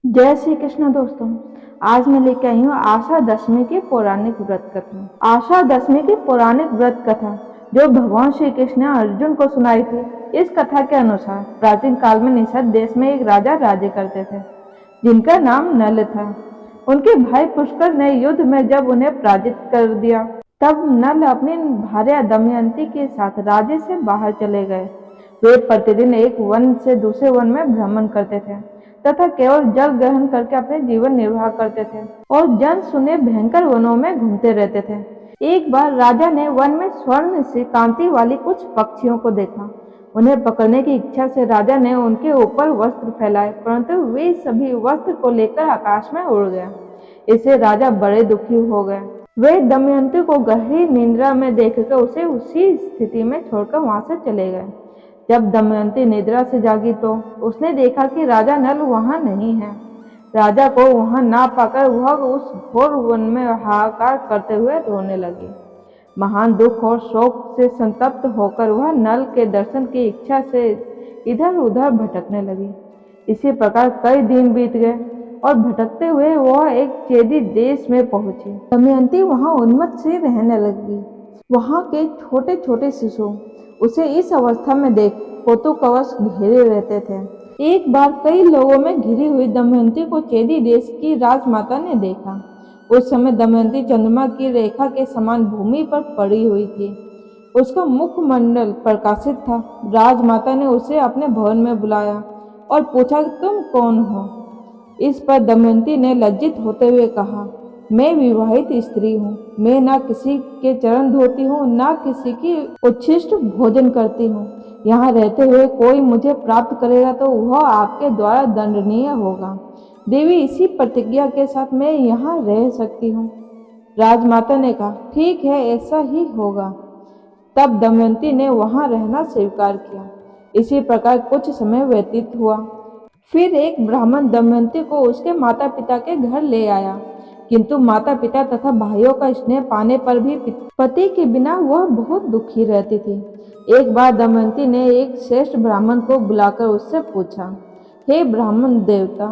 जय श्री कृष्ण दोस्तों। आज मैं लेके आई हूँ आशा दशमी की पौराणिक व्रत कथा। आशा दशमी की पौराणिक व्रत कथा जो भगवान श्री कृष्ण ने अर्जुन को सुनाई थी। इस कथा के अनुसार प्राचीन काल में निषद देश में एक राजा राज्य करते थे जिनका नाम नल था। उनके भाई पुष्कर ने युद्ध में जब उन्हें पराजित कर दिया तब नल अपनी भार्या दमयंती के साथ राज्य से बाहर चले गए। वे प्रतिदिन एक वन से दूसरे वन में भ्रमण करते थे तथा केवल जल ग्रहण करके अपने जीवन निर्वाह करते थे और जन सुने भयंकर वनों में घूमते रहते थे। एक बार राजा ने वन में स्वर्ण से कांति वाली कुछ पक्षियों को देखा। उन्हें पकड़ने की इच्छा से राजा ने उनके ऊपर वस्त्र फैलाए, परंतु वे सभी वस्त्र को लेकर आकाश में उड़ गए। इससे राजा बड़े दुखी हो गए। वे दमयंती को गहरी निद्रा में देखकर उसे उसी स्थिति में छोड़कर वहां से चले गए। जब दमयंती निद्रा से जागी तो उसने देखा कि राजा नल वहां नहीं है। राजा को वहां ना पाकर वह उस घोर वन में हाहाकार करते हुए रोने लगी। महान दुख और शोक से संतप्त होकर वह नल के दर्शन की इच्छा से इधर उधर भटकने लगी। इसी प्रकार कई दिन बीत गए और भटकते हुए वह एक चेदी देश में पहुंची। दमयंती वहां उन्मत्त से रहने लगी। वहां के छोटे छोटे शिशु उसे इस अवस्था में देख कौतूकवश घेरे रहते थे। एक बार कई लोगों में घिरी हुई दमयंती को चेदी देश की राजमाता ने देखा। उस समय दमयंती चंद्रमा की रेखा के समान भूमि पर पड़ी हुई थी। उसका मुखमंडल प्रकाशित था। राजमाता ने उसे अपने भवन में बुलाया और पूछा, तुम कौन हो? इस पर दमयंती ने लज्जित होते हुए कहा, मैं विवाहित स्त्री हूँ। मैं ना किसी के चरण धोती हूँ, ना किसी की उच्छिष्ट भोजन करती हूँ। यहाँ रहते हुए कोई मुझे प्राप्त करेगा तो वह आपके द्वारा दंडनीय होगा। देवी, इसी प्रतिज्ञा के साथ मैं यहाँ रह सकती हूँ। राजमाता ने कहा, ठीक है, ऐसा ही होगा। तब दमयंती ने वहाँ रहना स्वीकार किया। इसी प्रकार कुछ समय व्यतीत हुआ। फिर एक ब्राह्मण दमयंती को उसके माता पिता के घर ले आया, किंतु माता पिता तथा भाइयों का स्नेह पाने पर भी पति के बिना वह बहुत दुखी रहती थी। एक बार दमयंती ने एक श्रेष्ठ ब्राह्मण को बुलाकर उससे पूछा, हे ब्राह्मण देवता,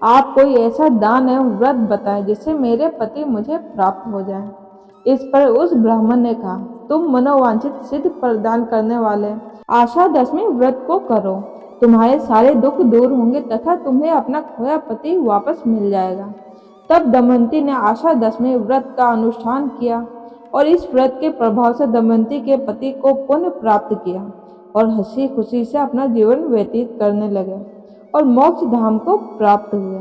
आप कोई ऐसा दान एवं व्रत बताएं जिससे मेरे पति मुझे प्राप्त हो जाए। इस पर उस ब्राह्मण ने कहा, तुम मनोवांछित सिद्ध प्रदान करने वाले आशा दशमी व्रत को करो। तुम्हारे सारे दुख दूर होंगे तथा तुम्हें अपना खोया पति वापस मिल जाएगा। तब दमयंती ने आशा दशमी व्रत का अनुष्ठान किया और इस व्रत के प्रभाव से दमयंती के पति को पुण्य प्राप्त किया और हंसी खुशी से अपना जीवन व्यतीत करने लगे और मोक्ष धाम को प्राप्त हुए।